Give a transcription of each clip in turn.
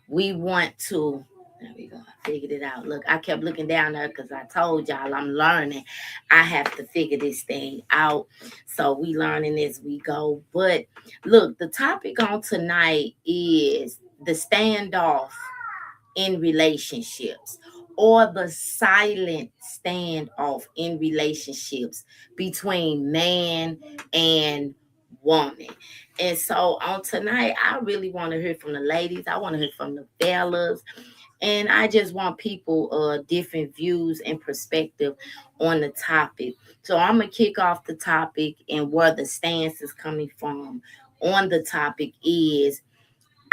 we want to. There we go. I figured it out. Look, I kept looking down there because I told y'all I'm learning. I have to figure this thing out. So we learning as we go. But look, the topic on tonight is the standoff in relationships, or the silent standoff in relationships between man and woman. And so on tonight, I really want to hear from the ladies. I want to hear from the fellas. And I just want people different views and perspective on the topic. So I'm gonna kick off the topic, and where the stance is coming from on the topic is,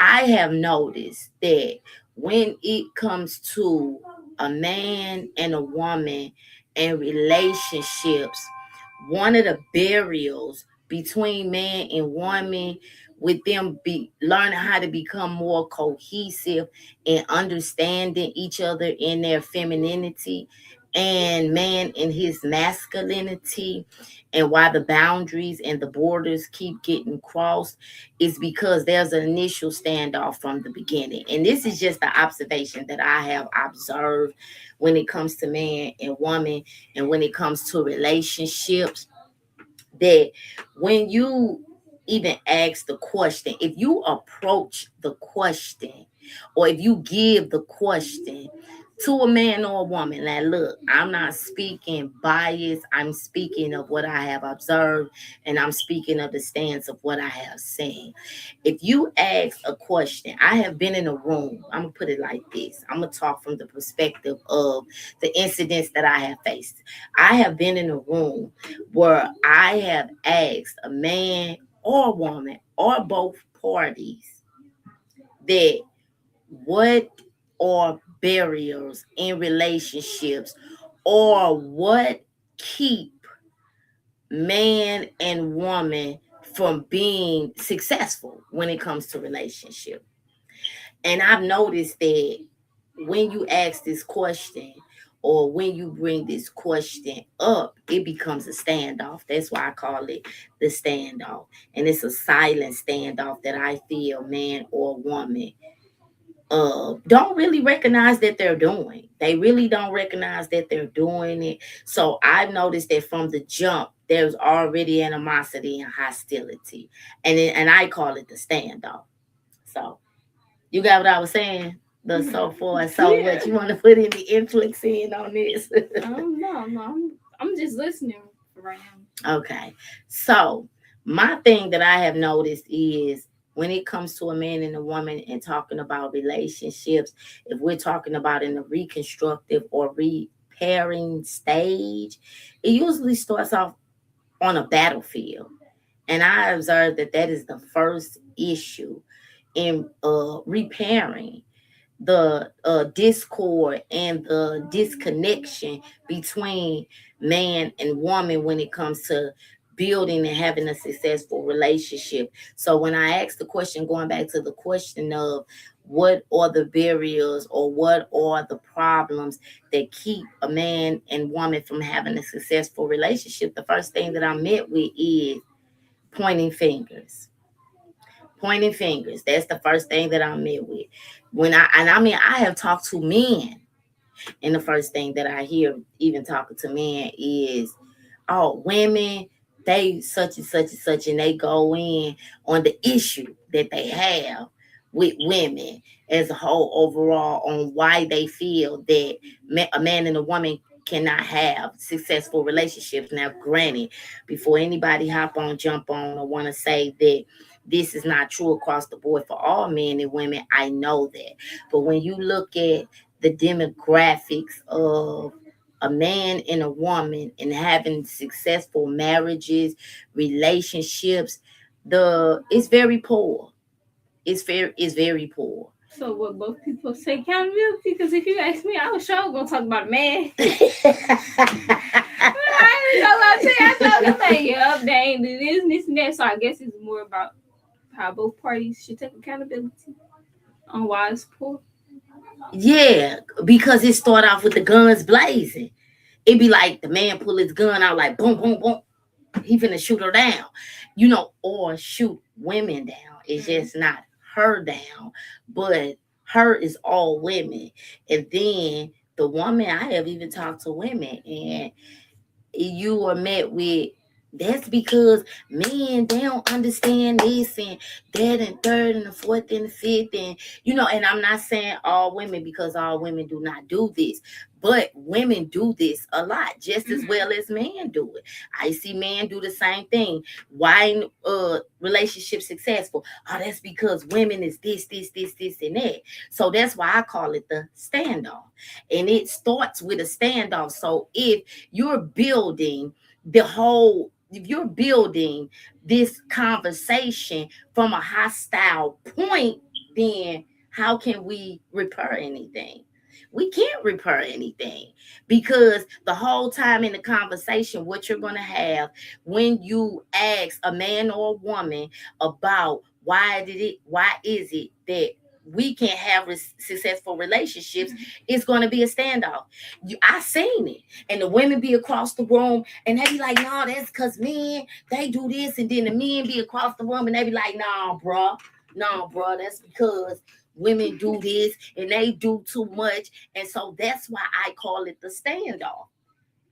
I have noticed that when it comes to a man and a woman and relationships, one of the barriers between man and woman, with them be learning how to become more cohesive and understanding each other in their femininity, and man in his masculinity, and why the boundaries and the borders keep getting crossed, is because there's an initial standoff from the beginning. And this is just the observation that I have observed when it comes to man and woman, and when it comes to relationships, that when you even ask the question, if you approach the question, or if you give the question to a man or a woman, now look, I'm not speaking bias, I'm speaking of what I have observed, and I'm speaking of the stance of what I have seen. If you ask a question, I have been in a room, I'm gonna put it like this, I'm gonna talk from the perspective of the incidents that I have faced. I have been in a room where I have asked a man or a woman or both parties that what are barriers in relationships, or what keep man and woman from being successful when it comes to relationship. And I've noticed that when you ask this question, or when you bring this question up, it becomes a standoff. That's why I call it the standoff. And it's a silent standoff that I feel man or woman don't really recognize that they're doing. They really don't recognize that they're doing it. So I've noticed that from the jump, there's already animosity and hostility. And I call it the standoff. So you got what I was saying? The so forth. So Yeah. what you want to put any influence in on this? No, I'm just listening right now. Okay. So my thing that I have noticed is, when it comes to a man and a woman and talking about relationships, if we're talking about in a reconstructive or repairing stage, it usually starts off on a battlefield. And I observed that that is the first issue in repairing the discord and the disconnection between man and woman when it comes to building and having a successful relationship. So when I asked the question, going back to the question of what are the barriers, or what are the problems that keep a man and woman from having a successful relationship, the first thing that I met with is pointing fingers. Pointing fingers. That's the first thing that I'm met with. I have talked to men, and the first thing that I hear even talking to men is, oh, women, they such and such and such, and they go in on the issue that they have with women as a whole overall, on why they feel that a man and a woman cannot have successful relationships. Now granted, before anybody hop on, jump on, or want to say that this is not true across the board for all men and women, I know that. But when you look at the demographics of a man and a woman and having successful marriages, relationships, the it's very poor. It's very poor. So what both people say accountability? Because if you ask me, I was sure gonna talk about a man. I ain't gonna lie to you. I told them like, yup, they ain't do this and that. So I guess it's more about how both parties should take accountability on why it's poor. Yeah, because it start off with the guns blazing. It be like the man pull his gun out like boom, boom, boom. He finna shoot her down, or shoot women down. It's Mm-hmm. just not her down, but Her is all women. And then the woman, I have even talked to women, and you are met with, that's because men, they don't understand this and that and third and the fourth and the fifth, and and I'm not saying all women, because all women do not do this, but women do this a lot just as well as men do it. I see men do the same thing. Why ain't relationship successful? Oh, that's because women is this and that. So that's why I call it the standoff, and it starts with a standoff. So if you're building this conversation from a hostile point, then how can we repair anything? We can't repair anything, because the whole time in the conversation, what you're going to have when you ask a man or a woman about why is it that we can't have successful relationships, it's going to be a standoff. I seen it, and the women be across the room, and they be like, "No, that's because men, they do this," and then the men be across the room, and they be like, "No, bruh, no, bruh, that's because women do this and they do too much," and so that's why I call it the standoff.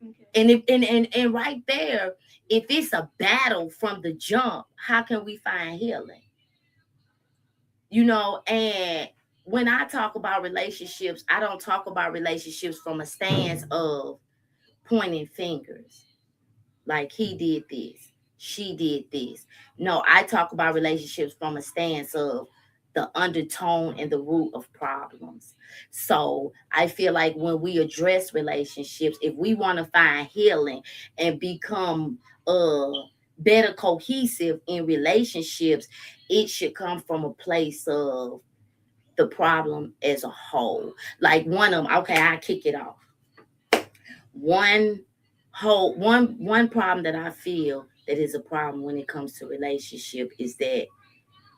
Okay. And if and right there, if it's a battle from the jump, how can we find healing? And when I talk about relationships, I don't talk about relationships from a stance of pointing fingers, like he did this, she did this. No, I talk about relationships from a stance of the undertone and the root of problems. So I feel like when we address relationships, if we want to find healing and become better cohesive in relationships, it should come from a place of the problem as a whole. Like one of them, okay, I kick it off. One problem that I feel that is a problem when it comes to relationship is that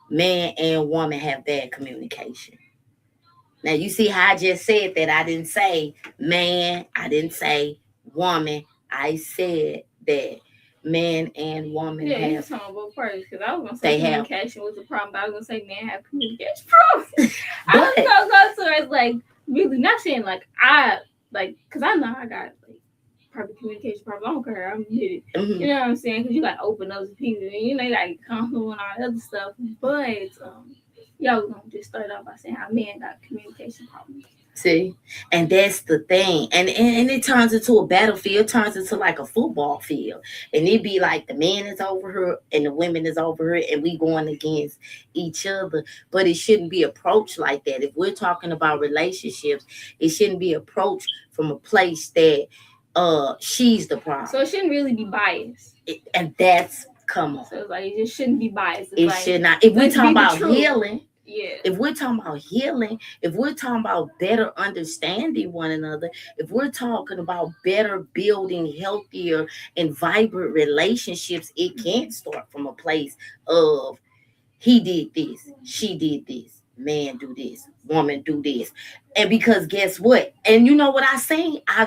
man and woman have bad communication. Now you see how I just said that. I didn't say man, I didn't say woman. I said that man and woman Yeah, you have talking about both parties, because I was gonna say they have communication was a problem, but I was gonna say men have communication problems. I but was gonna go to it like really not saying like I like, because I know I got like probably communication problems. I don't care. I'm with it. You mhm. know what I'm saying? Because you got to open up to people, and you got to get comfortable and all that other stuff. But y'all was gonna just start off by saying how men got communication problems. See, and that's the thing, and it turns into a battlefield, turns into like a football field, and it be like the man is over here and the women is over here, and we going against each other. But it shouldn't be approached like that. If we're talking about relationships, it shouldn't be approached from a place that she's the So it problem. shouldn't really be biased. And that's, come on, So it's like it just shouldn't be biased. It's it like should not. If we let's talk be the about truth. healing, Yeah. if we're talking about healing, if we're talking about better understanding one another, if we're talking about better building healthier and vibrant relationships, it can't start from a place of he did this, she did this, man do this, woman do this. And because guess what? And you know what I've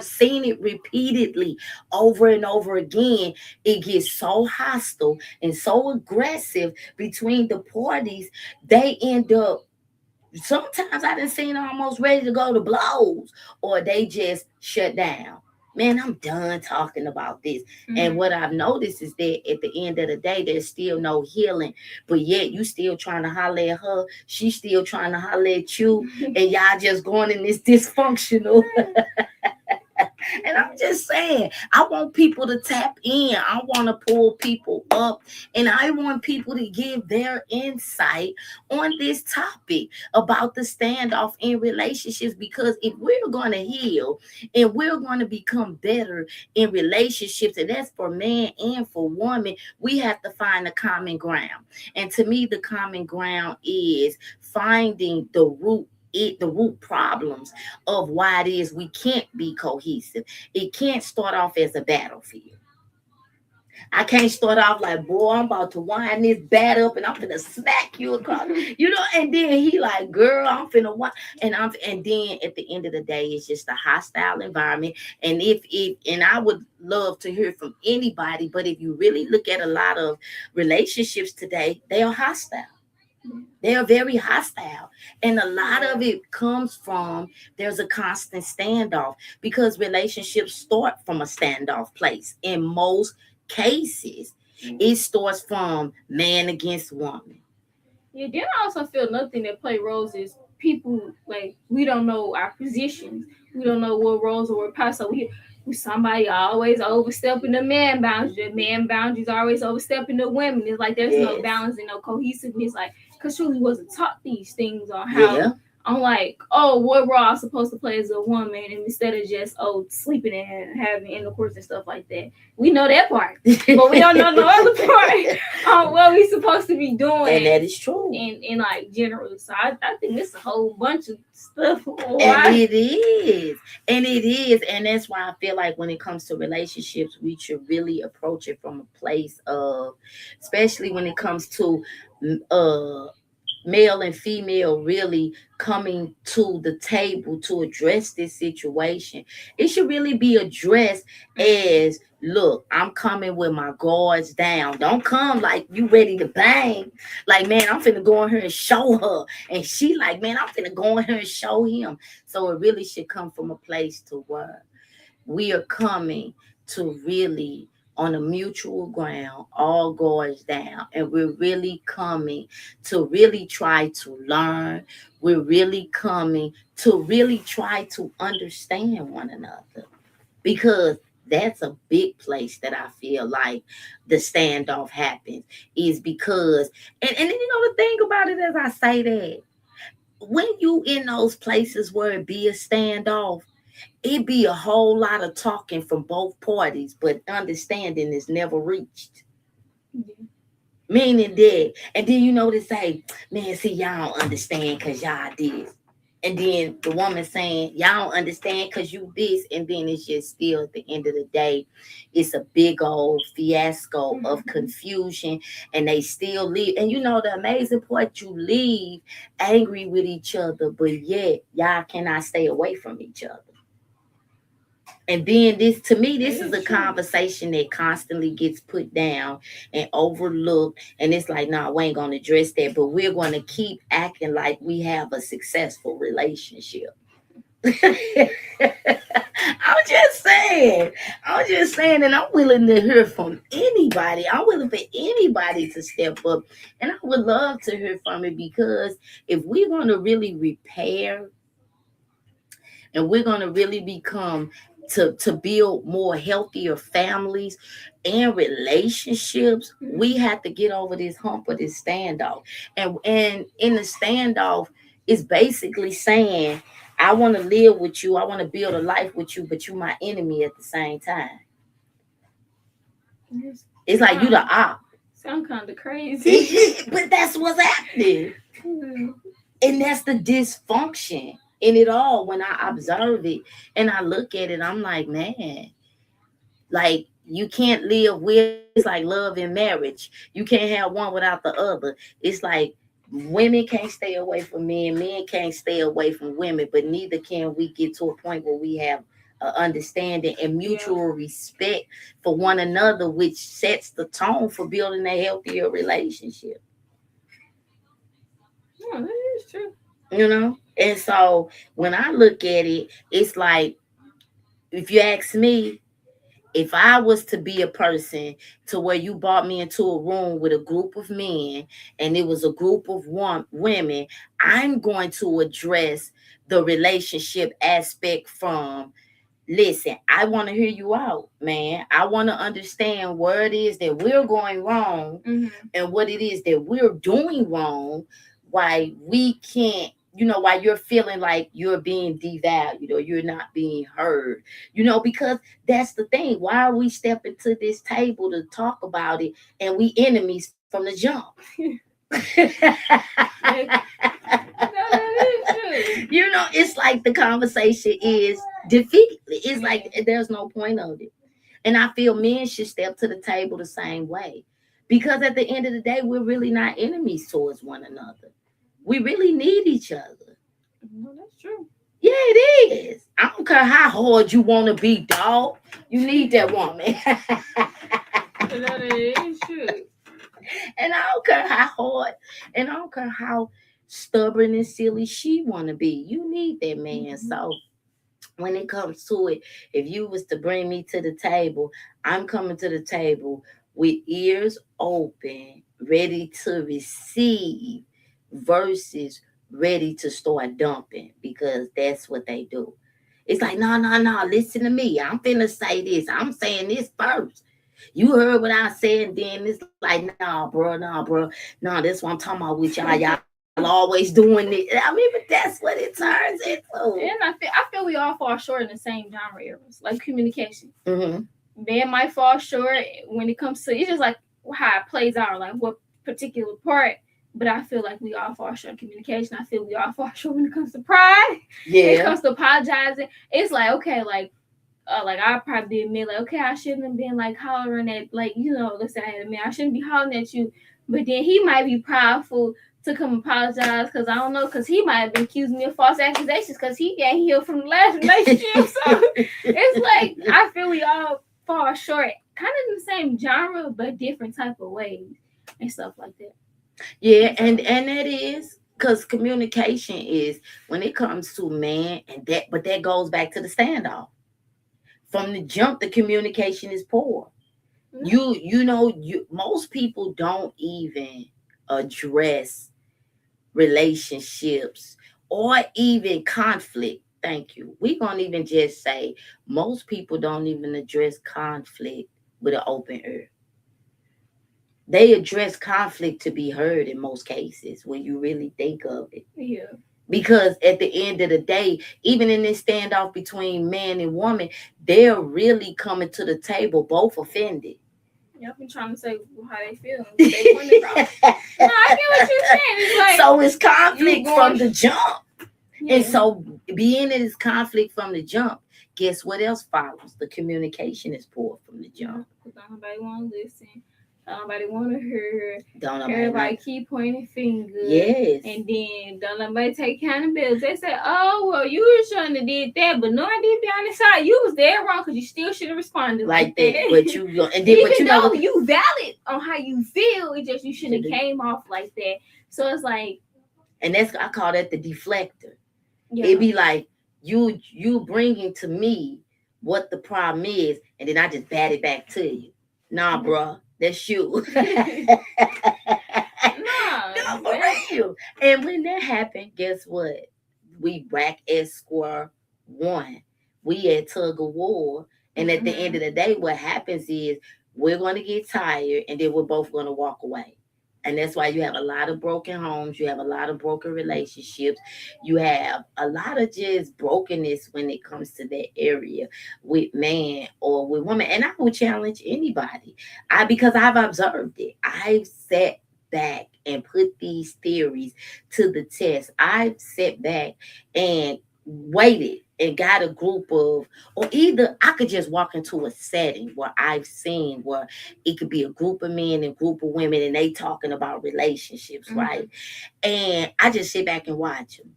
seen it repeatedly over and over again. It gets so hostile and so aggressive between the parties, they end up, sometimes I done seen almost ready to go to blows, or they just shut down. Man, I'm done talking about this. And Mm-hmm. what I've noticed is that at the end of the day, there's still no healing, but yet you still trying to holler at her, she's still trying to holler at you, and y'all just going in this dysfunctional. And I'm just saying, I want people to tap in. I want to pull people up, and I want people to give their insight on this topic about the standoff in relationships. Because if we're going to heal and we're going to become better in relationships, and that's for man and for woman, we have to find a common ground. And to me, the common ground is finding the root problems of why it is we can't be cohesive. It can't start off as a battlefield. I can't start off like, boy, I'm about to wind this bat up and I'm gonna smack you across, and then he like, girl, I'm finna wind, and then at the end of the day, it's just a hostile environment. And and I would love to hear from anybody, but if you really look at a lot of relationships today, they are hostile. They are very hostile. And a lot of it comes from there's a constant standoff because relationships start from a standoff place. In most cases, it starts from man against woman. Yeah, then I also feel another thing that play roles is people like we don't know our positions. We don't know what roles or what parts. So we somebody always overstepping the man boundaries. The man boundaries always overstepping the women. It's like there's no Yes. balance and no cohesiveness. Like because truly wasn't taught these things on how. Yeah. I'm like, oh, what role I'm supposed to play as a woman, and instead of just sleeping and having intercourse and stuff like that. We know that part, but we don't know the other part on what we supposed to be doing. And that is true. In like general. So I think it's a whole bunch of stuff. And it is. And it is. And that's why I feel like when it comes to relationships, we should really approach it from a place of, especially when it comes to uh male and female really coming to the table to address this situation. It should really be addressed as, look, I'm coming with my guards down. Don't come like you ready to bang. Like, man, I'm finna go in here and show her. And she like, man, I'm finna go in here and show him. So it really should come from a place to where we are coming to really on a mutual ground, all guards down, and we're really coming to really try to learn. We're really coming to really try to understand one another because that's a big place that I feel like the standoff happens is because and you know the thing about it as I say that when you in those places where it be a standoff, it be a whole lot of talking from both parties, but understanding is never reached. Meaning that, and then you know they say, man, see, y'all don't understand because y'all this. And then the woman saying, y'all don't understand because you this. And then it's just still at the end of the day, it's a big old fiasco of confusion. And they still leave. And you know, the amazing part, you leave angry with each other, but yet y'all cannot stay away from each other. And then this to me, this is a conversation that constantly gets put down and overlooked. And it's like, no, we ain't gonna address that, but we're gonna keep acting like we have a successful relationship. I'm just saying. I'm just saying, and I'm willing to hear from anybody. I'm willing for anybody to step up. And I would love to hear from it because if we're gonna really repair and we're going to really become to build more healthier families and relationships, we have to get over this hump of this standoff. And in the standoff is basically saying, I want to live with you, I want to build a life with you, but you my enemy at the same time. It's like you the op. Sound kind of crazy. But that's what's happening. And that's the dysfunction in it all. When I observe it and I look at it, I'm like, man, like you can't live with it's like love in marriage. You can't have one without the other. It's like women can't stay away from men can't stay away from women, but neither can we get to a point where we have understanding and mutual respect for one another, which sets the tone for building a healthier relationship. Yeah, that is true. You know? And so when I look at it, it's like, if you ask me, if I was to be a person to where you brought me into a room with a group of men and it was a group of women, I'm going to address the relationship aspect from, listen, I want to hear you out, man. I want to understand where it is that we're going wrong and what it is that we're doing wrong, why we can't, why you're feeling like you're being devalued or you're not being heard, because that's the thing. Why are we stepping to this table to talk about it and we enemies from the jump? It's like the conversation is defeated. It's like there's no point of it. And I feel men should step to the table the same way. Because at the end of the day, we're really not enemies towards one another. We really need each other. No, that's true. Yeah, it is. I don't care how hard you want to be, dog. You need that woman. That is true. And I don't care how hard, and I don't care how stubborn and silly she wanna be. You need that man. Mm-hmm. So when it comes to it, if you was to bring me to the table, I'm coming to the table with ears open, ready to receive versus ready to start dumping because that's what they do. It's like, no, no, no, listen to me. I'm finna say this. I'm saying this first. You heard what I said, then it's like, nah, bro. Nah, that's what I'm talking about with y'all. Y'all always doing it. I mean, but that's what it turns into. And I feel we all fall short in the same genre areas, like communication. Mm-hmm. Men might fall short when it comes to, it's just like how it plays out, like what particular part. But I feel like we all fall short in communication. I feel we all fall short when it comes to pride. When it Yeah. comes to apologizing. It's like, okay, like I'll probably admit, like, okay, I shouldn't have been like hollering at, like, let's say I had a man, I shouldn't be hollering at you. But then he might be prideful to come apologize because I don't know, because he might have been accusing me of false accusations because he got healed from the last relationship. So it's like I feel we all fall short, kind of in the same genre, but different type of ways and stuff like that. Yeah, And and that is because communication is when it comes to man and that, but that goes back to the standoff. From the jump, the communication is poor. so, You most people don't even address relationships or even conflict. Thank you. We gonna even just say most people don't even address conflict with an open ear. They address conflict to be heard in most cases when you really think of it. yeah. Because at the end of the day, even in this standoff between man and woman, they're really coming to the table both offended. Y'all been trying to say how they feel and what they want across. No, I get what you're saying. It's like So it's you conflict from going, the jump. And yeah, so being in this conflict from the jump, guess what else follows? The communication is poor from the yeah. jump. Because don't nobody want to listen. Don't nobody want to hear. Don't nobody Everybody know. keep pointing fingers. Yes. And then don't nobody take accountability. They say, oh, well, you shouldn't have did that. But no, I did be on the side. You was there wrong because you still should have responded like that. But and then, but Even you know though what? you valid on how you feel, it just you shouldn't have came off like that. So it's like, And that's I call that the deflector. yeah. It be like you bringing to me what the problem is, and then I just bat it back to you. Nah, bruh, that's you. Nah, No, for real. And when that happened, guess what? We back at square one. We at tug of war. And at the end of the day, what happens is we're gonna get tired and then we're both gonna walk away. And that's why you have a lot of broken homes, you have a lot of broken relationships, you have a lot of just brokenness when it comes to that area with man or with woman. And I would challenge anybody. Because I've observed it. I've sat back and put these theories to the test. I've sat back and waited and got a group of, or either I could just walk into a setting where I've seen where it could be a group of men and group of women and they talking about relationships, right? And I just sit back and watch them.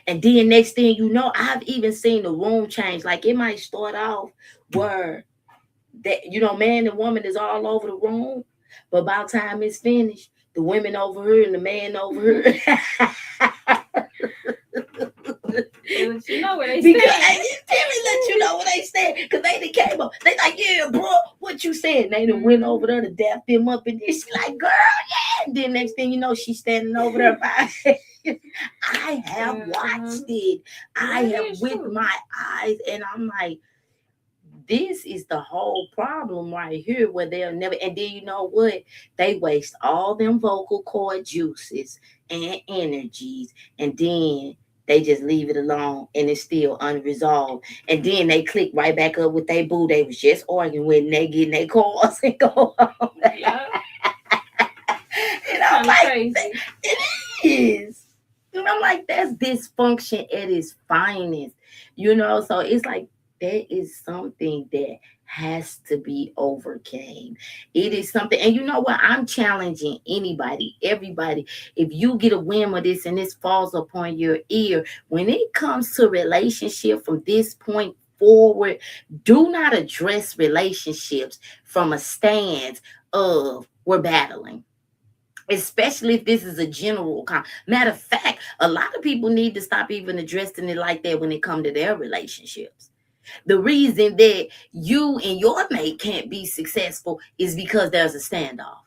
And then next thing you know, I've even seen the room change. Like it might start off where that man and woman is all over the room, but by the time it's finished, the women over here and the man over here. Let you know where they Because stand. let me let you know where they stand. Because they done came up. They like, yeah, bro, what you saying? They done went over there to dap them up and this. She like, girl, yeah. And then next thing you know, she's standing over there by. I have watched it. I have with my eyes, and I'm like, this is the whole problem right here where they'll never, and then you know what? They waste all them vocal cord juices and energies, and then they just leave it alone and it's still unresolved. And then they click right back up with they boo they was just arguing with and they get in their cars and go home. Yeah. And I'm like, crazy. it is. And I'm like, that's dysfunction at its finest. So it's like that is something that has to be overcame. It is something, and you know what? I'm challenging anybody, everybody. If you get a whim of this and this falls upon your ear, when it comes to relationship from this point forward, do not address relationships from a stance of we're battling. especially if this is a general matter of fact. A lot of people need to stop even addressing it like that when it comes to their relationships. The reason that you and your mate can't be successful is because there's a standoff.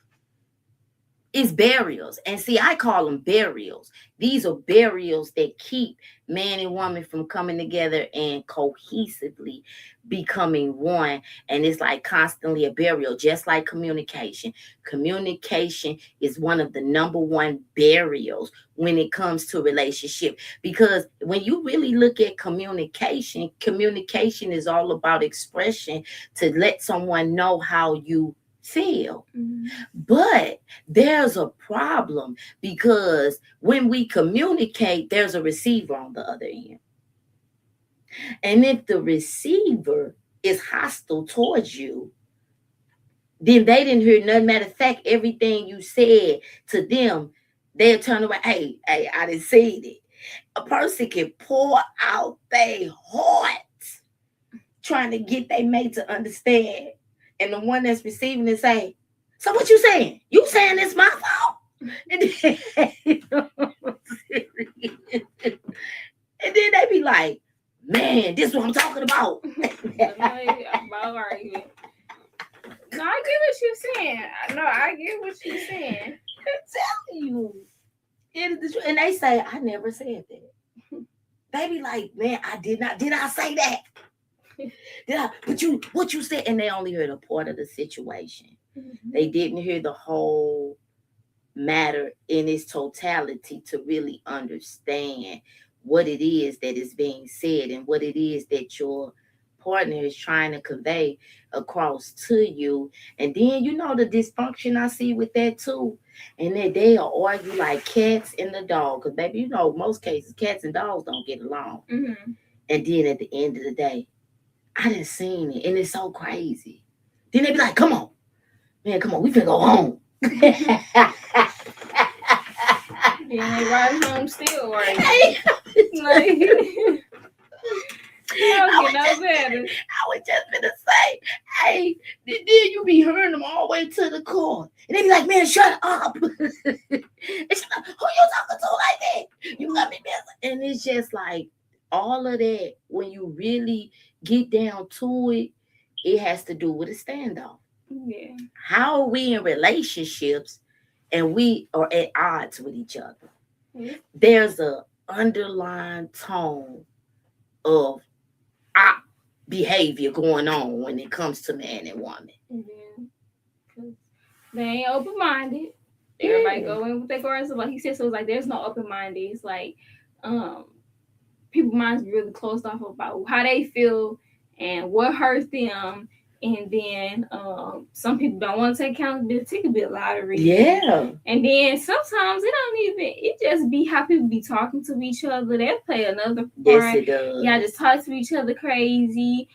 It's burials. And see, I call them burials. These are burials that keep man and woman from coming together and cohesively becoming one. And it's like constantly a burial, just like communication. Communication is one of the number one burials when it comes to relationship. Because when you really look at communication, communication is all about expression to let someone know how you feel. Mm-hmm. But there's a problem because when we communicate, there's a receiver on the other end. And if the receiver is hostile towards you, then they didn't hear nothing. Matter of fact, everything you said to them, they'll turn around. Hey, I didn't see it. A person can pour out their heart trying to get their mate to understand. And the one that's receiving it say, so what you saying? You saying it's my fault? And then, and then they be like, man, this is what I'm talking about. About argument. No, I get what you're saying. No, I get what you're saying. I'm telling you. It is the truth. And they say, I never said that. They be like, man, I did not. Did I say that? Did I? But what you said? And they only heard a part of the situation. Mm-hmm. They didn't hear the whole matter in its totality to really understand what it is that is being said and what it is that your partner is trying to convey across to you. And then the dysfunction I see with that too, and that they'll argue like cats and the dog. Because baby, most cases cats and dogs don't get along. Mm-hmm. And then at the end of the day, I didn't seen it, and it's so crazy. Then they be like, "Come on, man, come on, we finna go home." Then they ride home still, right? Like, I was just gonna say, hey, then you be hearing them all the way to the car, and they be like, "Man, shut up!" It's like, who you talking to like that? You got me messing, and it's just like all of that. When you really get down to it, it has to do with a standoff. Yeah. How are we in relationships, and we are at odds with each other? Yeah. There's a underlying tone of behavior going on when it comes to man and woman. Yeah. They ain't open minded. Everybody go in with their guards. Like he said, so it's like there's no open minded. It's like people's minds be really closed off about how they feel and what hurts them. And then some people don't want to take accountability. It could be a lot of reasons. Yeah. And then sometimes it just be how people be talking to each other. They play another part. Yes, it does. Y'all just talk to each other crazy.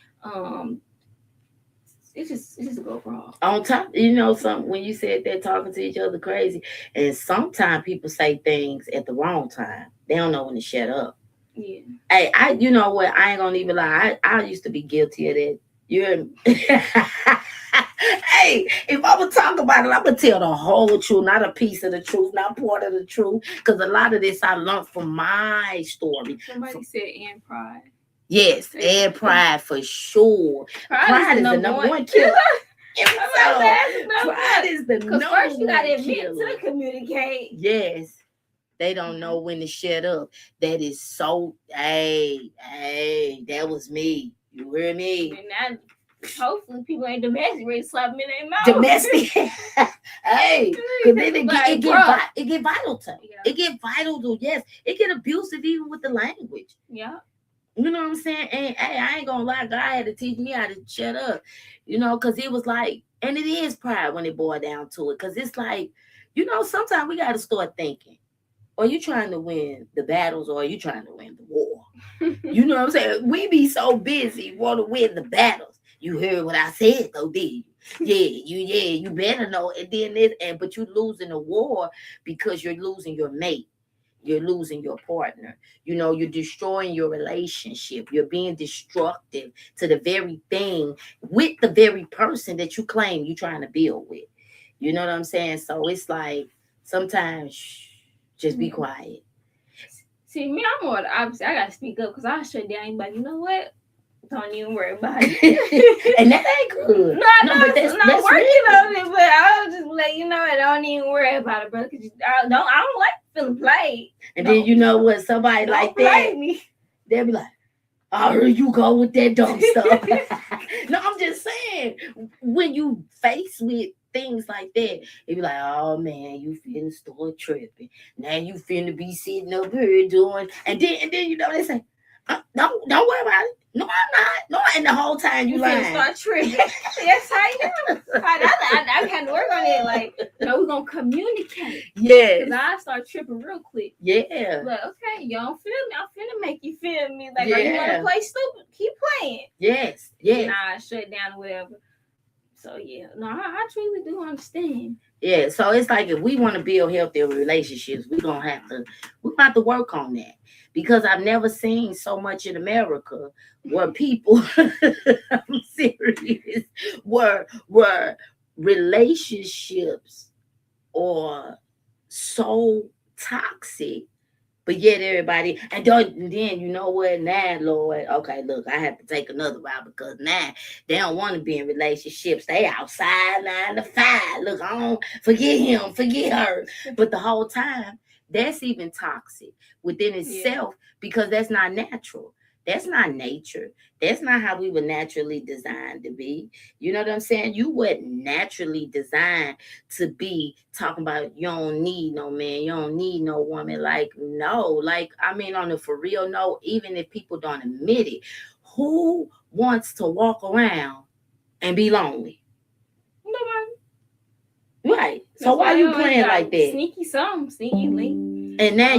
It just go wrong. On top, something when you said they're talking to each other crazy, and sometimes people say things at the wrong time. They don't know when to shut up. Yeah. Hey, you know what? I ain't gonna even lie. I used to be guilty of that. You're hey, if I would talk about it, I'm gonna tell the whole truth, not a piece of the truth, not part of the truth. Because a lot of this I learned from my story. Somebody said and pride. Yes, and pride for sure. Pride is the number one killer. Pride is the number one killer. Because first you gotta admit to communicate. Yes. They don't know when to shut up. That is so, hey, that was me. You hear me? And now, hopefully, people ain't domestic ready to slap me in their mouth. Domestic. Hey, because then it get vital to me. Yeah. It get vital to, yes. It get abusive even with the language. Yeah. You know what I'm saying? And hey, I ain't gonna lie, God had to teach me how to shut up. Because it was like, and it is pride when it boiled down to it. Because it's like, sometimes we got to start thinking. Are you trying to win the battles or are you trying to win the war? You know what I'm saying? We be so busy want to win the battles. You heard what I said though, did you? You better know. And then but you're losing the war because you're losing your mate. You're losing your partner. You're destroying your relationship. You're being destructive to the very thing with the very person that you claim you're trying to build with. You know what I'm saying? So it's like, Sometimes, just be Yeah. quiet. See, me, I'm more the opposite. I gotta speak up because I shut down. Anybody, you know what? Don't even worry about it. And that ain't good. No, I No, know but it's not that's working real. on it, but I'll just let you know. I don't even worry about it, bro. Cause I don't like feeling played. And then you know what? Somebody Don't like play that, me. they'll be like, "Oh, here you go with that dumb stuff." No, I'm just saying, when you faced with things like that, it be like, "Oh man, you finna start tripping. Now you finna be sitting up here doing," and then you know they say, don't worry about it. No, I'm not. No, and the whole time you You finna lying. start tripping. Yes, I am. I had to work on it. Like, no, we're gonna communicate. Yes. Cause I start tripping real quick. Yeah. Like, okay, you don't feel me. I'm finna make you feel me. Like, are you Yeah. wanna play stupid? Keep playing. Yes. Yes. Nah, shut down or whatever. So yeah, no, I truly do understand. Yeah, so it's like if we want to build healthier relationships, we gonna have to work on that. Because I've never seen so much in America where people I'm serious, where relationships are so toxic, but yet everybody and then you know what now, Lord. Okay, look, I have to take another route because now they don't want to be in relationships. They outside 9 to 5. Look, I don't forget him, forget her. But the whole time, that's even toxic within itself because that's not natural. That's not nature. That's not how we were naturally designed to be. You know what I'm saying? You weren't naturally designed to be talking about you don't need no man, you don't need no woman. Like, no, like, I mean, on the for real note, even if people don't admit it, who wants to walk around and be lonely? Nobody. Right. So That's why why you playing like that? Sneaky some, sneaky link. And now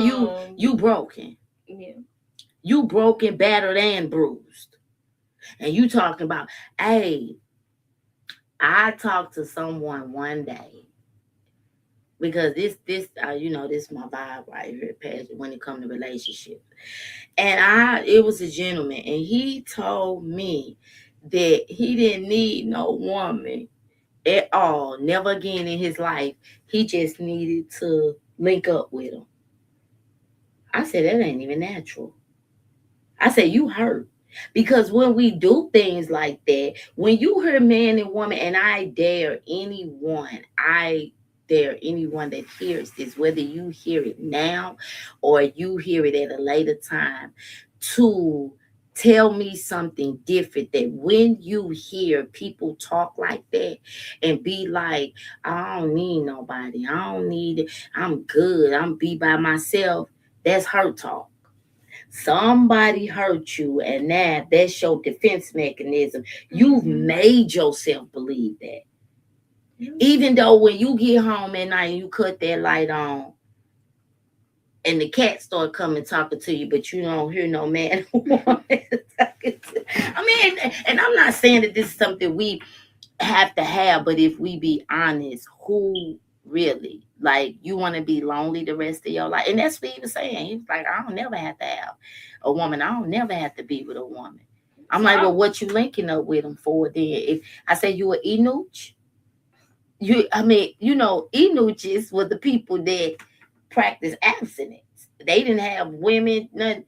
you broken. Yeah. You broken, battered, and bruised. And you talking about, hey, I talked to someone one day because this is my vibe right here, Patrick, when it comes to relationships. And it was a gentleman, and he told me that he didn't need no woman at all, never again in his life. He just needed to link up with him. I said, that ain't even natural. I said, you hurt. Because when we do things like that, when you hear man and woman, and I dare anyone that hears this, whether you hear it now or you hear it at a later time, to tell me something different. That when you hear people talk like that and be like, I don't need nobody, I don't need it, I'm good, I'm be by myself, that's hurt talk. Somebody hurt you, and now that's your defense mechanism. You've made yourself believe that. Even though when you get home at night and you cut that light on and the cat start coming talking to you, but you don't hear no man or woman talking to. I mean, and I'm not saying that this is something we have to have, but if we be honest, who really, like, you want to be lonely the rest of your life? And that's what he was saying. He was like, I don't never have to have a woman. I don't never have to be with a woman. I'm like, well, what you linking up with them for then? If I say you a Inuch, Inuches were the people that practice abstinence. They didn't have women, nothing.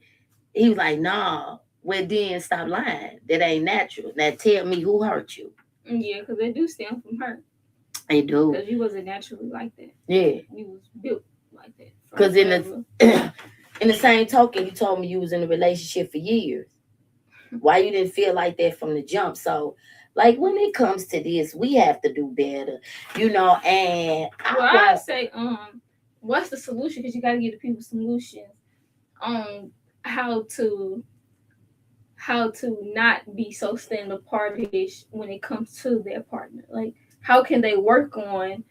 He was like, nah, well then stop lying. That ain't natural. Now tell me who hurt you. Yeah, because they do stem from hurt. They do. Because you wasn't naturally like that. Yeah. You was built like that. Because in the same token, you told me you was in a relationship for years. Why you didn't feel like that from the jump? So, like, when it comes to this, we have to do better, And I say, what's the solution? Because you got to give the people solutions on how to not be so stand apartish when it comes to their partner. Like, how can they work on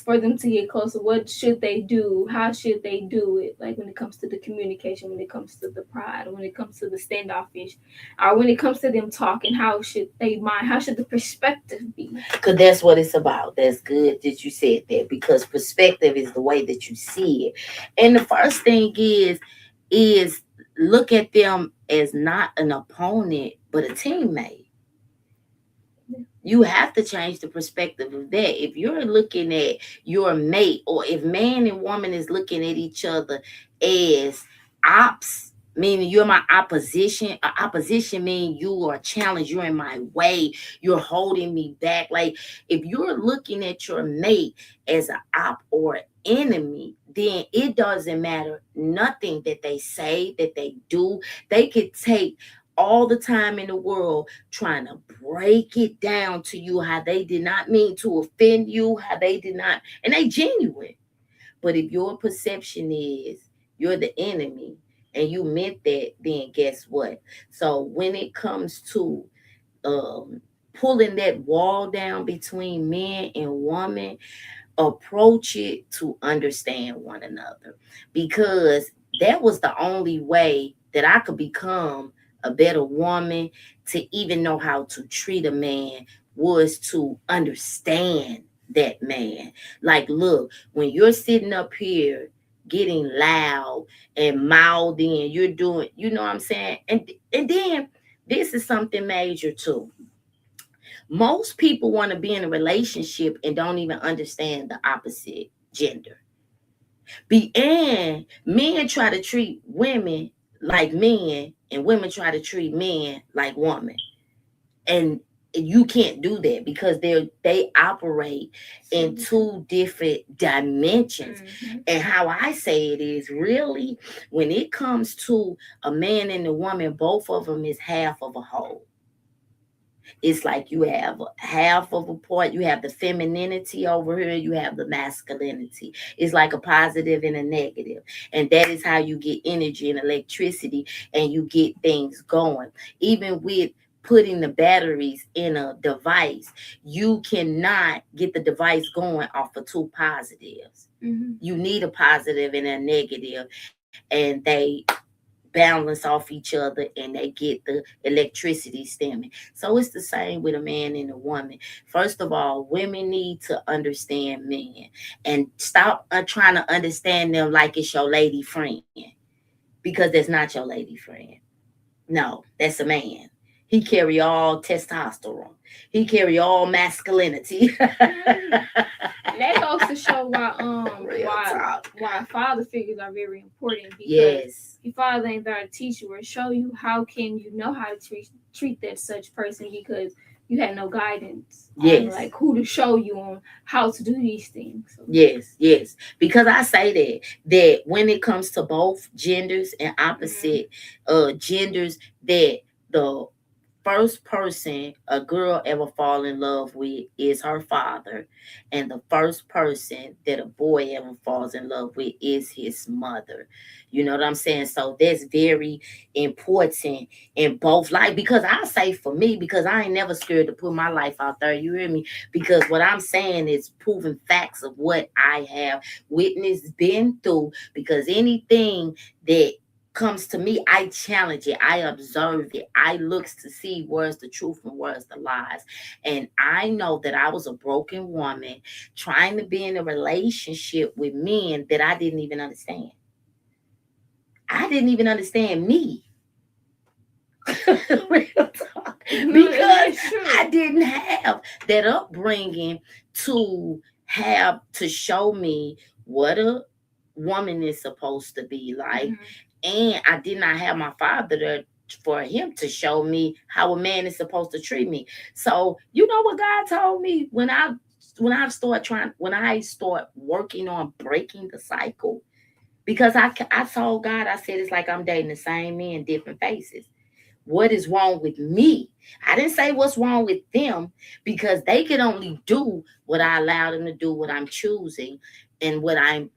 for them to get closer? What should they do? How should they do it? Like, when it comes to the communication, when it comes to the pride, when it comes to the standoffish, or when it comes to them talking, how should they mind? How should the perspective be? Because that's what it's about. That's good that you said that, because perspective is the way that you see it. And the first thing is look at them as not an opponent, but a teammate. You have to change the perspective of that. If you're looking at your mate, or if man and woman is looking at each other as ops, meaning you're my opposition. Opposition means you are challenged, you're in my way, you're holding me back. Like, if you're looking at your mate as an op or enemy, then it doesn't matter nothing that they say, that they do. They could take all the time in the world trying to break it down to you how they did not mean to offend you, how they did not, and they genuine. But if your perception is you're the enemy and you meant that, then guess what? So when it comes to um, pulling that wall down between man and woman, approach it to understand one another, because that was the only way that I could become a better woman, to even know how to treat a man, was to understand that man. Like, look, when you're sitting up here getting loud and mouthy and you're doing, you know what I'm saying? And then this is something major too. Most people want to be in a relationship and don't even understand the opposite gender. And men try to treat women like men, and women try to treat men like women. And you can't do that, because they operate in two different dimensions. Mm-hmm. And how I say it is, really, when it comes to a man and a woman, both of them is half of a whole. It's like you have half of a part, you have the femininity over here, you have the masculinity. It's like a positive and a negative, and that is how you get energy and electricity, and you get things going. Even with putting the batteries in a device, you cannot get the device going off of two positives. Mm-hmm. You need a positive and a negative, and they balance off each other, and they get the electricity stemming. So it's the same with a man and a woman. First of all, women need to understand men, and stop trying to understand them like it's your lady friend, because that's not your lady friend. No, that's a man. He carry all testosterone. He carry all masculinity. Mm-hmm. That goes to show why Real talk. why father figures are very important, because Yes. your father ain't there to teach you or show you, how can you know how to treat that such person, because you had no guidance on Yes. like who to show you on how to do these things. So. Yes, yes. Because I say that when it comes to both genders and Mm-hmm. opposite genders, that the first person a girl ever fall in love with is her father, and the first person that a boy ever falls in love with is his mother. You know what I'm saying? So that's very important in both life, because I say for me, because I ain't never scared to put my life out there. You hear me? Because what I'm saying is proven facts of what I have witnessed, been through. Because anything that comes to me, I challenge it, I observe it, I looks to see where's the truth and where's the lies. And I know that I was a broken woman trying to be in a relationship with men that I didn't even understand. I didn't even understand me. Real talk. No, Because that's true. I didn't have that upbringing to have to show me what a woman is supposed to be like. Mm-hmm. And I did not have my father there for him to show me how a man is supposed to treat me. So you know what God told me when I start working on breaking the cycle, because I told God, I said, it's like I'm dating the same men, different faces. What is wrong with me? I didn't say what's wrong with them, because they can only do what I allow them to do, what I'm choosing, and what I'm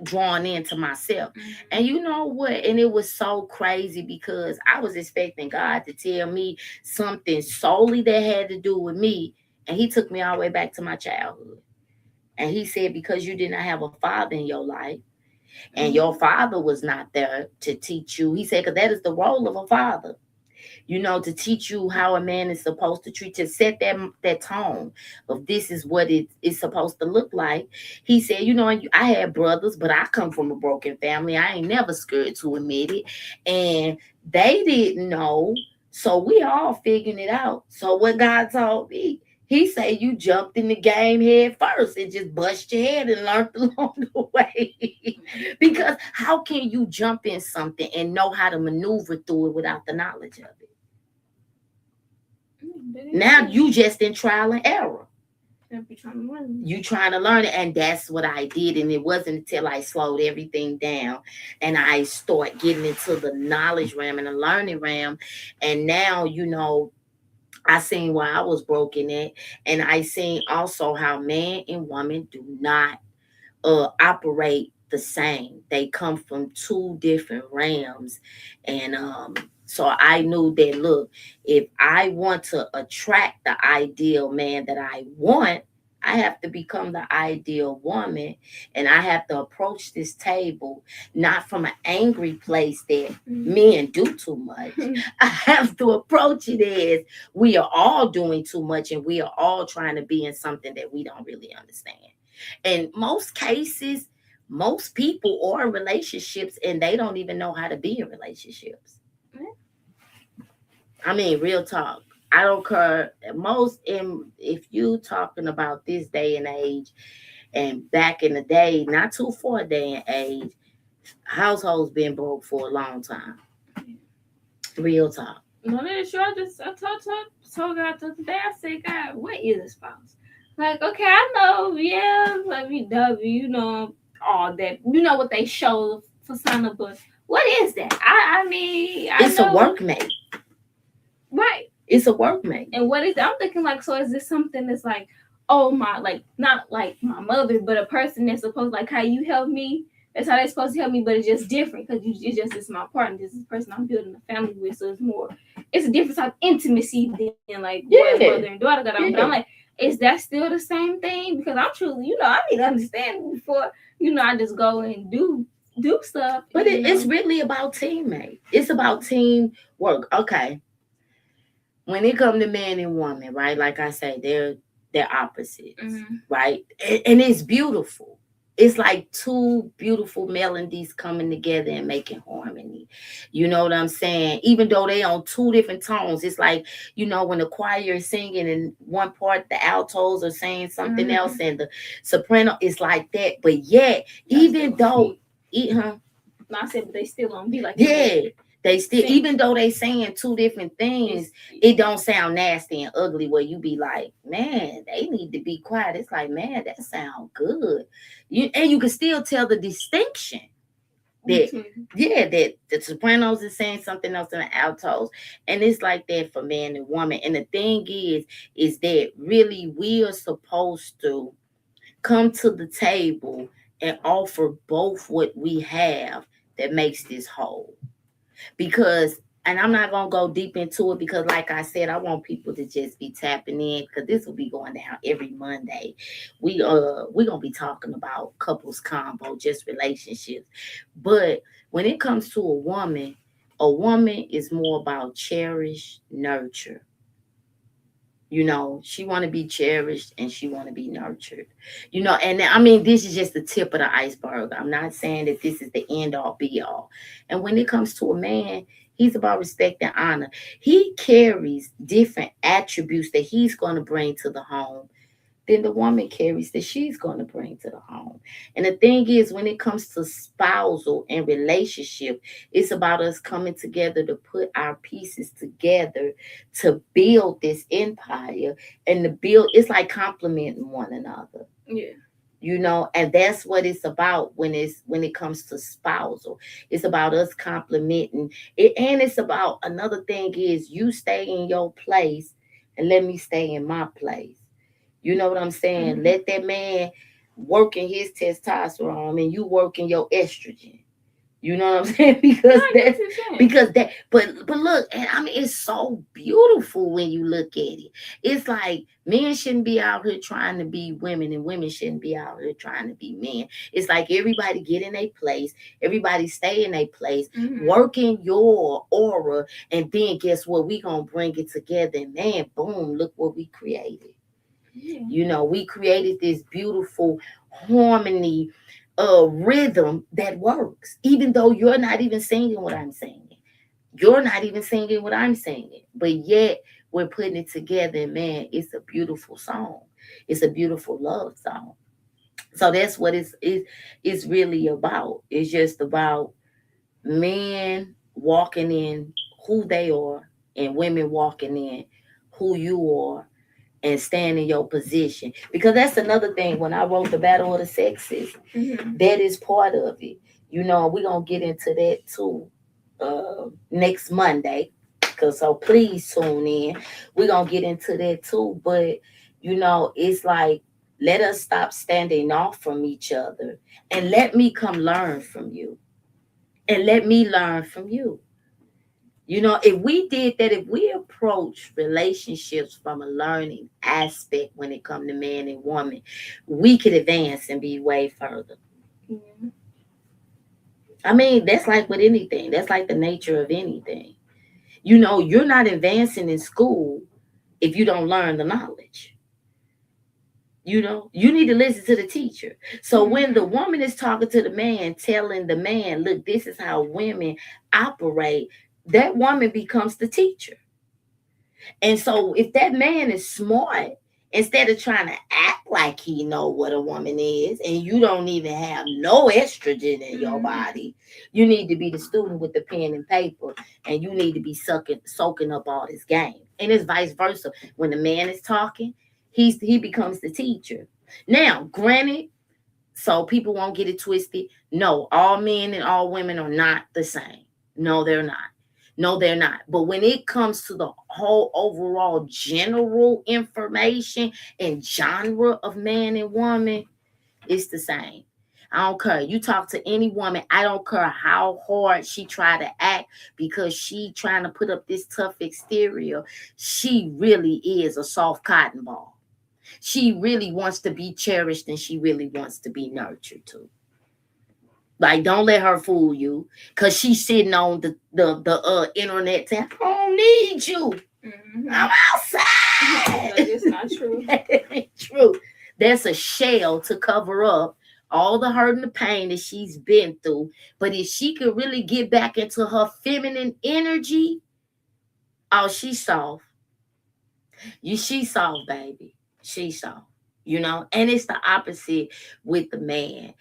drawn into myself. Mm-hmm. And you know what? And it was so crazy, because I was expecting God to tell me something solely that had to do with me. And he took me all the way back to my childhood. And he said, because you did not have a father in your life, and your father was not there to teach you. He said, because that is the role of a father, you know, to teach you how a man is supposed to treat, to set that tone of this is what it is supposed to look like. He said, you know, I had brothers, but I come from a broken family. I ain't never scared to admit it. And they didn't know. So we all figuring it out. So what God told me, he said you jumped in the game head first and just bust your head and learned along the way. Because how can you jump in something and know how to maneuver through it without the knowledge of it? That is Now true. you just in trial and error. Can't be trying to learn. You trying to learn it, and that's what I did. And it wasn't until I slowed everything down and I start getting into the knowledge realm and the learning realm. And now, I seen where I was broken at, and I seen also how man and woman do not operate the same. They come from two different realms. And so I knew that, look, if I want to attract the ideal man that I want, I have to become the ideal woman, and I have to approach this table not from an angry place that men do too much. I have to approach it as we are all doing too much and we are all trying to be in something that we don't really understand. In most cases, most people are in relationships and they don't even know how to be in relationships. I mean, real talk. I don't care. If you talking about this day and age and back in the day, not too far day and age, households been broke for a long time. Real talk. No, that is true. I told God the other day. I said, God, what is a spouse? Like, okay, I know, yeah, like we W, all that. You know what they show for sign up, but what is that? I mean, I It's a know, workmate. right? It's a workmate. And what is? I'm thinking like, so is this something that's like, oh my, like not like my mother, but a person that's supposed like how you help me. That's how they're supposed to help me, but it's just different because it's my partner. This is the person I'm building a family with, so it's a different type of intimacy than like boy, mother and daughter got on. But I'm like, is that still the same thing? Because I'm truly, I need to understand before, I just go and do stuff. But it's really about teammate. It's about teamwork. Okay. When it comes to man and woman, right? Like I say, they're opposites, right? And it's beautiful. It's like two beautiful melodies coming together and making harmony. You know what I'm saying? Even though they on two different tones, it's like, when the choir is singing in one part, the altos are saying something else, and the soprano is like that. But yet, even though, no, I said, but they still don't be like they still, even though they saying two different things, it don't sound nasty and ugly where you be like, man, they need to be quiet. It's like, man, that sound good. And you can still tell the distinction that the sopranos is saying something else in the altos. And it's like that for man and woman. And the thing is that really we are supposed to come to the table and offer both what we have that makes this whole. Because, and I'm not gonna go deep into it because like I said, I want people to just be tapping in because this will be going down every Monday. We're gonna be talking about couples combo, just relationships. But when it comes to a woman is more about cherish, nurture. She want to be cherished and she want to be nurtured. And I mean, this is just the tip of the iceberg. I'm not saying that this is the end all be all. And when it comes to a man, he's about respect and honor. He carries different attributes that he's going to bring to the home than the woman carries that she's going to bring to the home. And the thing is, when it comes to spousal and relationship, it's about us coming together to put our pieces together to build this empire and to build. It's like complementing one another. Yeah. And that's what it's about when it comes to spousal. It's about us complementing it, and it's about another thing is you stay in your place and let me stay in my place. You know what I'm saying? Let that man work in his testosterone and you work in your estrogen. You know what I'm saying? But look, and I mean it's so beautiful when you look at it. It's like men shouldn't be out here trying to be women and women shouldn't be out here trying to be men. It's like everybody get in a place, everybody stay in a place, work in your aura, and then guess what? We gonna bring it together and man, boom, look what we created. We created this beautiful harmony rhythm that works, even though you're not even singing what I'm singing. You're not even singing what I'm singing, but yet we're putting it together. And man, it's a beautiful song. It's a beautiful love song. So that's what it's really about. It's just about men walking in who they are and women walking in who you are and stand in your position. Because that's another thing. When I wrote The Battle of the Sexes, Mm-hmm. that is part of it. We're gonna get into that too next Monday. Cause so please tune in. We're gonna get into that too. But it's like let us stop standing off from each other and let me come learn from you. And let me learn from you. If we did that, if we approach relationships from a learning aspect when it comes to man and woman, we could advance and be way further. Yeah. I mean, that's like with anything. That's like the nature of anything. You're not advancing in school if you don't learn the knowledge. You need to listen to the teacher. So when the Mm-hmm. woman is talking to the man, telling the man, look, this is how women operate, that woman becomes the teacher. And so if that man is smart, instead of trying to act like he know what a woman is, and you don't even have no estrogen in your Mm-hmm. body, you need to be the student with the pen and paper, and you need to be soaking up all this game. And it's vice versa. When the man is talking, he becomes the teacher. Now, granted, so people won't get it twisted. No, all men and all women are not the same. No, they're not. No, they're not. But when it comes to the whole overall general information and genre of man and woman, it's the same. I don't care. You talk to any woman, I don't care how hard she try to act because she trying to put up this tough exterior. She really is a soft cotton ball. She really wants to be cherished and she really wants to be nurtured too. Like, don't let her fool you, cause she's sitting on the internet saying, "I don't need you. Mm-hmm. I'm But outside." it's not true. That ain't true. That's a shell to cover up all the hurt and the pain that she's been through. But if she could really get back into her feminine energy, oh, she's soft. She's soft, baby. She's soft. And it's the opposite with the man,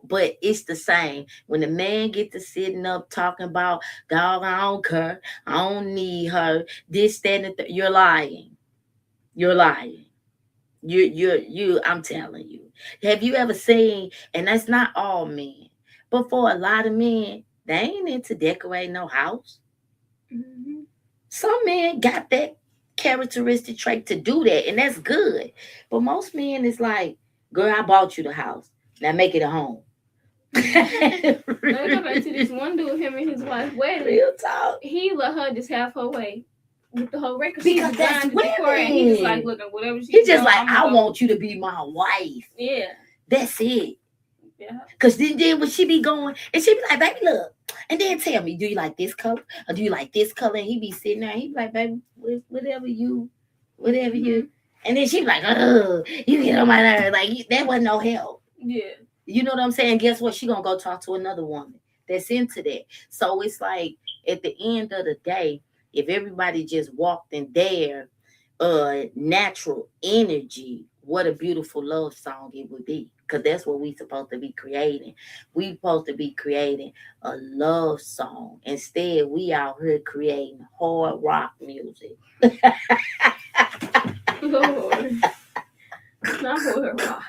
but it's the same. When the man get to sitting up talking about, dog, I don't care, I don't need her, this, that, and you're lying. You're lying. I'm telling you. Have you ever seen, and that's not all men, but for a lot of men, they ain't into decorating no house. Mm-hmm. Some men got that characteristic trait to do that, and that's good. But most men is like, girl, I bought you the house. Now make it a home. Let's go back to this one dude, him and his wife wedding. Real talk. He let her just have her way with the whole record. Because that's the decor, and he just like women. looking whatever she He just doing, like, I'm I gonna go. want you to be my wife. Yeah. That's it. Yeah. Cause then when she be going, and she be like, baby, look, and then tell me, do you like this color or do you like this color? And he be sitting there, and he be like, baby, whatever Mm-hmm. you. And then she be like, oh, you get on my nerves. Like that wasn't no help. Yeah. You know what I'm saying? Guess what? She gonna go talk to another woman that's into that. So it's like at the end of the day, if everybody just walked in their natural energy, what a beautiful love song it would be. Cause that's what we supposed to be creating. We supposed to be creating a love song. Instead, we out here creating hard rock music. Lord. Not horror rock.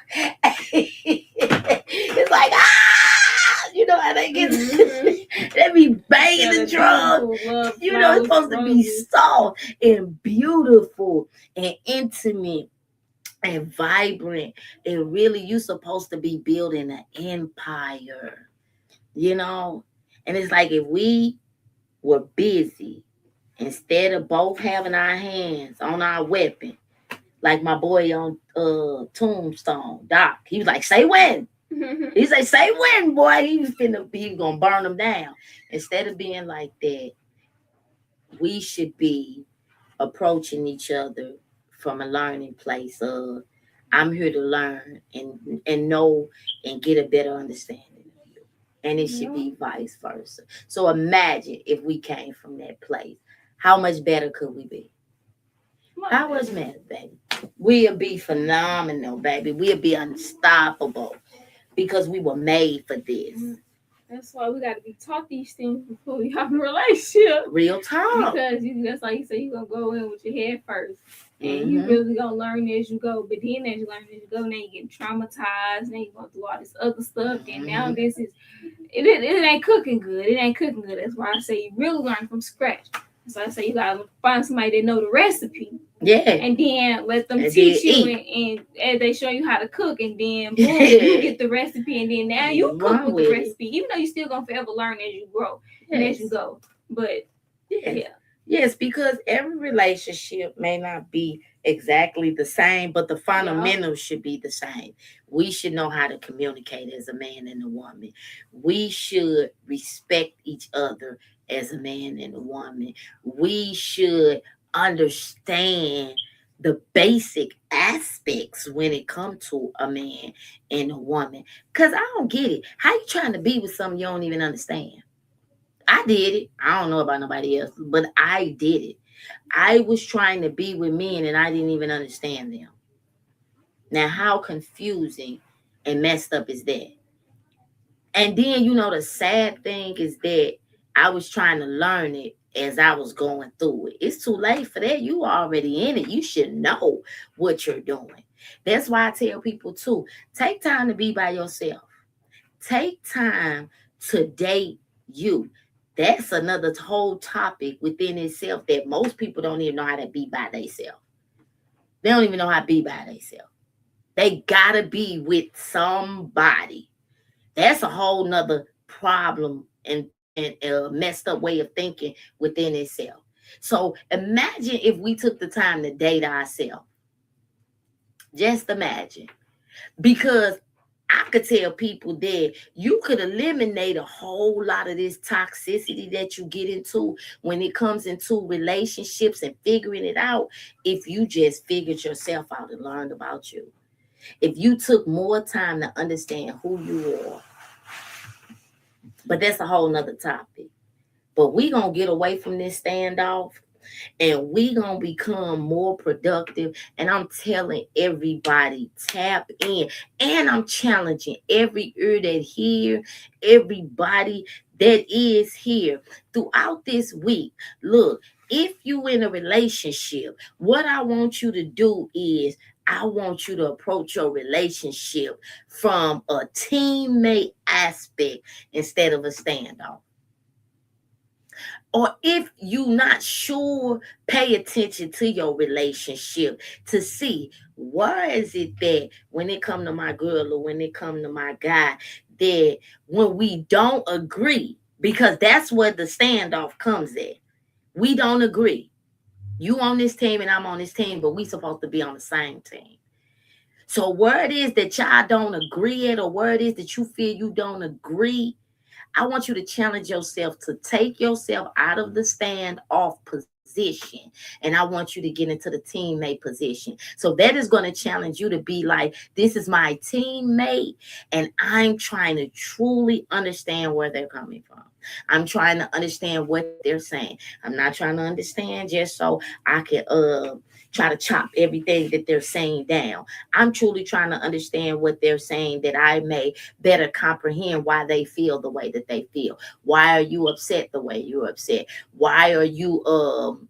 It's like how they get Mm-hmm. they be banging the drum. It's supposed to be soft and beautiful and intimate and vibrant. And really, you supposed to be building an empire. And it's like if we were busy, instead of both having our hands on our weapon, like my boy on Tombstone, Doc. He was like, say when. He's like, say when, boy. He was gonna burn them down. Instead of being like that, we should be approaching each other from a learning place of I'm here to learn and know and get a better understanding of you. and it should Yeah. be vice versa. So imagine if we came from that place. How much better could we be? Much How much better. better, baby? We'll be phenomenal, baby. We'll be unstoppable because we were made for this. Mm. That's why we got to be taught these things before we have a relationship. Real talk. Because you just like you say, you gonna go in with your head first, and you Mm-hmm. really gonna learn as you go. But then as you learn as you go, now you get traumatized. Now you going through all this other stuff. Then now Mm-hmm. this is it ain't cooking good. It ain't cooking good. That's why I say you really learn from scratch. So I say you gotta find somebody that know the recipe, Yeah. and then let them And then teach you, eat. and as they show you how to cook, and then boom, you get the recipe, and then now you cook Run with the with it. recipe. Even though you still gonna forever learn as you grow and as Yes. you go, but Yes. yeah. Yes, because every relationship may not be exactly the same, but the Yeah. fundamentals should be the same. We should know how to communicate as a man and a woman. We should respect each other as a man and a woman. We should understand the basic aspects when it comes to a man and a woman. Cause I don't get it. How you trying to be with something you don't even understand? I did it. I don't know about nobody else, but I did it. I was trying to be with men and I didn't even understand them. Now, how confusing and messed up is that? And then, the sad thing is that I was trying to learn it as I was going through it. It's too late for that. You already in it. You should know what you're doing. That's why I tell people too, take time to be by yourself. Take time to date you. That's another whole topic within itself that most people don't even know how to be by themselves. They don't even know how to be by themselves. They gotta be with somebody. That's a whole nother problem and a messed up way of thinking within itself. So imagine if we took the time to date ourselves. Just imagine. Because I could tell people that you could eliminate a whole lot of this toxicity that you get into when it comes into relationships and figuring it out if you just figured yourself out and learned about you. If you took more time to understand who you are. But that's a whole nother topic. But we gonna get away from this standoff and we gonna become more productive. And I'm telling everybody, tap in. And I'm challenging every ear that hear, everybody that is here throughout this week. Look, if you in a relationship, what I want you to do is I want you to approach your relationship from a teammate aspect instead of a standoff. Or if you not sure, pay attention to your relationship to see why is it that when it come to my girl or when it come to my guy, that when we don't agree, because that's where the standoff comes at. We don't agree. You on this team and I'm on this team, but we supposed to be on the same team. So where it is that y'all don't agree at, or where it is that you feel you don't agree, I want you to challenge yourself to take yourself out of the standoff position. And I want you to get into the teammate position. So that is going to challenge you to be like, this is my teammate. And I'm trying to truly understand where they're coming from. I'm trying to understand what they're saying. I'm not trying to understand just so I can try to chop everything that they're saying down. I'm truly trying to understand what they're saying that I may better comprehend why they feel the way that they feel. Why are you upset the way you're upset? Why are you um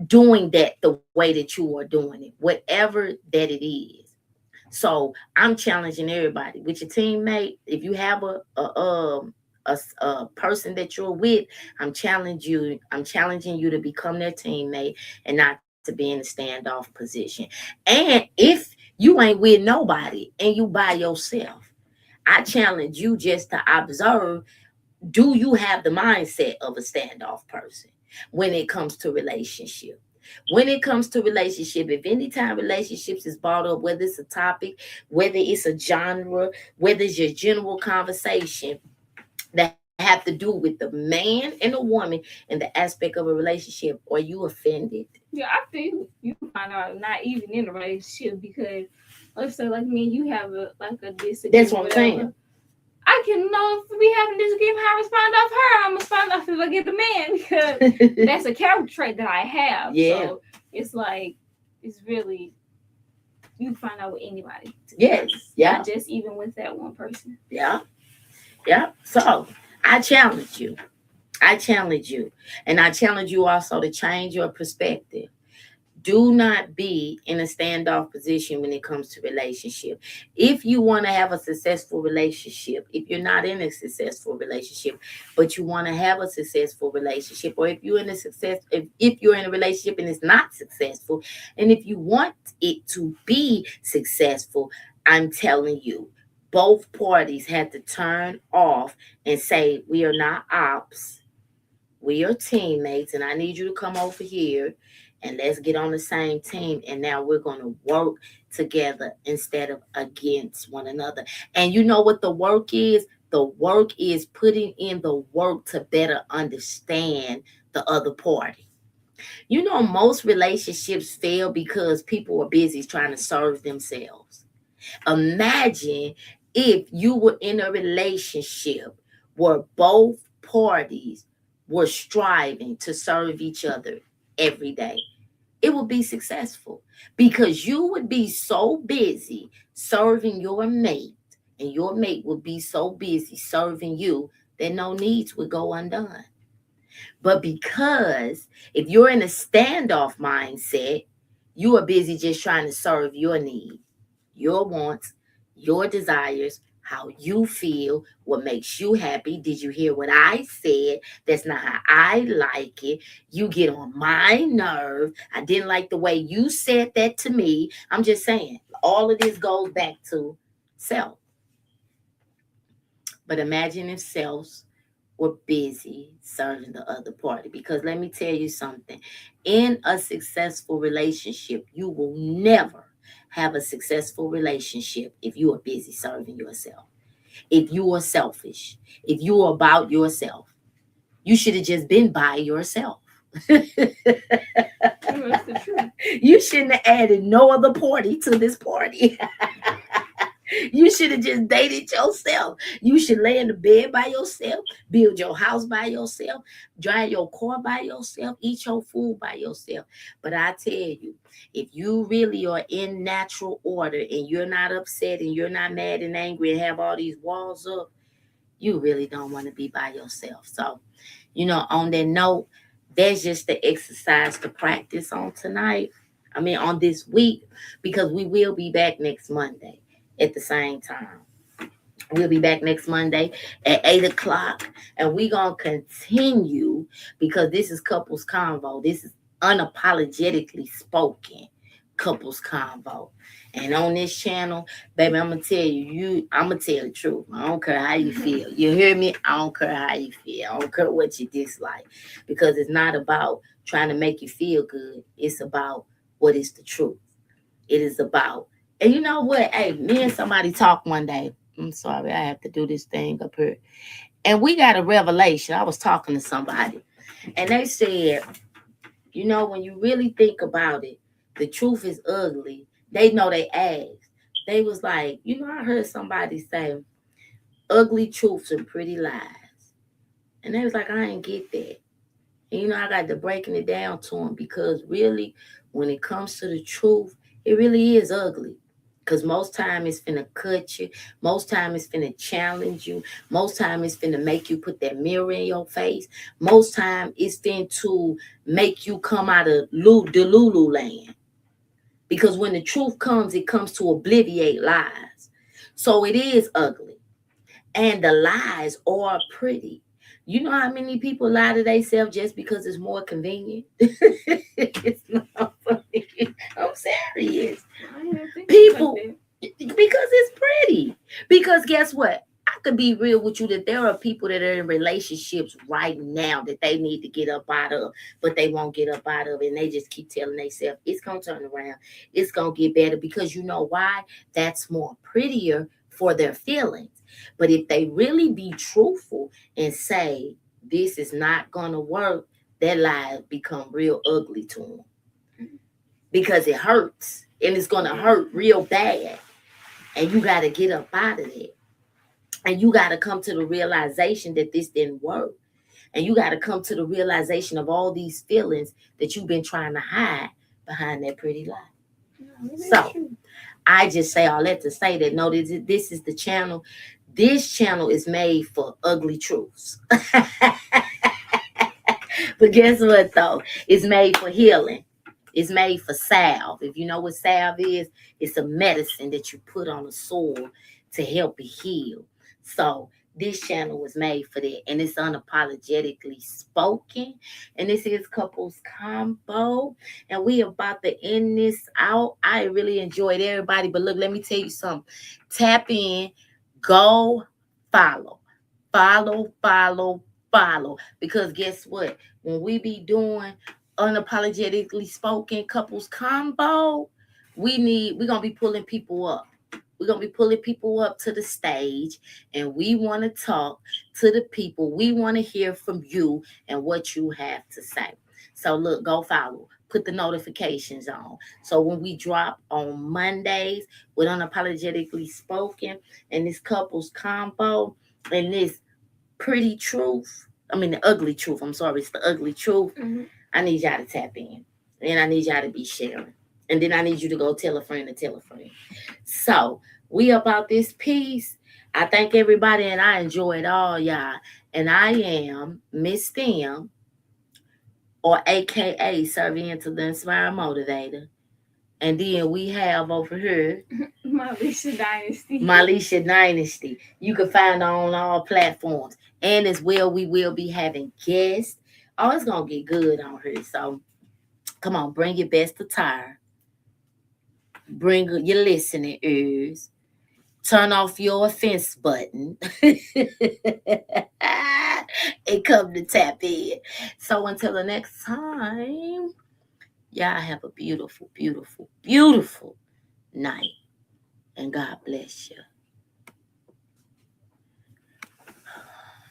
doing that the way that you are doing it? Whatever that it is. So I'm challenging everybody with your teammate. If you have a person that you're with, I'm challenging you to become their teammate and not to be in the standoff position. And if you ain't with nobody and you by yourself, I challenge you just to observe, do you have the mindset of a standoff person when it comes to relationship? When it comes to relationship, if anytime relationships is brought up, whether it's a topic, whether it's a genre, whether it's your general conversation that have to do with the man and the woman and the aspect of a relationship, are you offended? Yeah, I think you find out not even in a relationship because let's say like me and you have a like a That's disagreement, what I'm saying. whatever. I can know if we having this game, how I respond off her. I'm respond off if I get a man because that's a character trait that I have. Yeah. So it's like it's really you can find out with anybody. Yes. Yeah. Not just even with that one person. Yeah. Yeah. So I challenge you. I challenge you. And I challenge you also to change your perspective. Do not be in a standoff position when it comes to relationship. If you want to have a successful relationship, if you're not in a successful relationship, but you want to have a successful relationship, or if you're in a relationship and it's not successful, and if you want it to be successful, I'm telling you, both parties have to turn off and say, we are not ops, we are teammates, and I need you to come over here and let's get on the same team. And now we're going to work together instead of against one another. And you know what the work is? The work is putting in the work to better understand the other party. You know, most relationships fail because people are busy trying to serve themselves. Imagine if you were in a relationship where both parties were striving to serve each other every day. It would be successful because you would be so busy serving your mate, and your mate would be so busy serving you that no needs would go undone. But because if you're in a standoff mindset, you are busy just trying to serve your need, your wants, your desires, how you feel, what makes you happy. Did you hear what I said? That's not how I like it. You get on my nerve. I didn't like the way you said that to me. I'm just saying, all of this goes back to self. But imagine if selves were busy serving the other party. Because let me tell you something, in a successful relationship, you will never have a successful relationship if you are busy serving yourself. If you are selfish, if you are about yourself, you should have just been by yourself. That's the truth. You shouldn't have added no other party to this party. You should have just dated yourself. You should lay in the bed by yourself, build your house by yourself, drive your car by yourself, eat your food by yourself. But I tell you, if you really are in natural order and you're not upset and you're not mad and angry and have all these walls up, you really don't want to be by yourself. So, on that note, that's just the exercise to practice on tonight. I mean, on this week, because we will be back next Monday at the same time. We'll be back next Monday at 8 o'clock, and we're gonna continue because this is couples convo. This is unapologetically spoken couples convo. And on this channel, baby, I'm gonna tell I'm gonna tell the truth. I don't care how you feel. You hear me? I don't care how you feel. I don't care what you dislike. Because it's not about trying to make you feel good. It's about what is the truth. It is about, and you know what? Hey, me and somebody talked one day. I'm sorry, I have to do this thing up here. And we got a revelation. I was talking to somebody, and they said, when you really think about it, the truth is ugly. They know they asked. They was like, I heard somebody say, ugly truths and pretty lies. And they was like, I ain't get that. And I got to breaking it down to them because really, when it comes to the truth, it really is ugly. Because most time it's finna cut you. Most time it's finna challenge you. Most time it's finna make you put that mirror in your face. Most time it's finna to make you come out of the Lulu land. Because when the truth comes, it comes to obliviate lies. So it is ugly. And the lies are pretty. You know how many people lie to themselves just because it's more convenient? It's not funny. I'm serious. I didn't think People, like because it's pretty. Because guess what? I could be real with you that there are people that are in relationships right now that they need to get up out of, but they won't get up out of it. And they just keep telling themselves it's going to turn around. It's going to get better because you know why? That's more prettier for their feelings. But if they really be truthful and say, this is not going to work, that lie become real ugly to them because it hurts and it's going to hurt real bad. And you got to get up out of it. And you got to come to the realization that this didn't work. And you got to come to the realization of all these feelings that you've been trying to hide behind that pretty lie. So I just say all that to say that no, this is the channel. This channel is made for ugly truths. But guess what though? It's made for healing. It's made for salve. If you know what salve is, it's a medicine that you put on the soil to help it heal. So this channel was made for that, and it's unapologetically spoken. And this is couples combo, and we about to end this out. I really enjoyed everybody, but look, let me tell you something. Tap in, go follow, follow, because guess what? When we be doing unapologetically spoken couples combo, we're gonna be pulling people up. We're gonna be pulling people up to the stage, and we want to talk to the people. We want to hear from you and what you have to say. So look, go follow. Put the notifications on. So when we drop on Mondays with unapologetically spoken and this couples combo and this pretty truth. I mean the ugly truth. I'm sorry, it's the ugly truth. Mm-hmm. I need y'all to tap in. And I need y'all to be sharing. And then I need you to go tell a friend to tell a friend. So we about this piece. I thank everybody and I enjoyed all y'all. And I am Miss Stem, or AKA serving to the Inspire Motivator. And then we have over here Malisha Dynasty. You can find her on all platforms. And as well, we will be having guests. Oh, it's gonna get good on her. So come on, bring your best attire. Bring your listening ears. Turn off your offense button. And come to tap in. So until the next time, y'all have a beautiful, beautiful, beautiful night. And God bless you.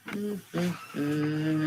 Mm-hmm.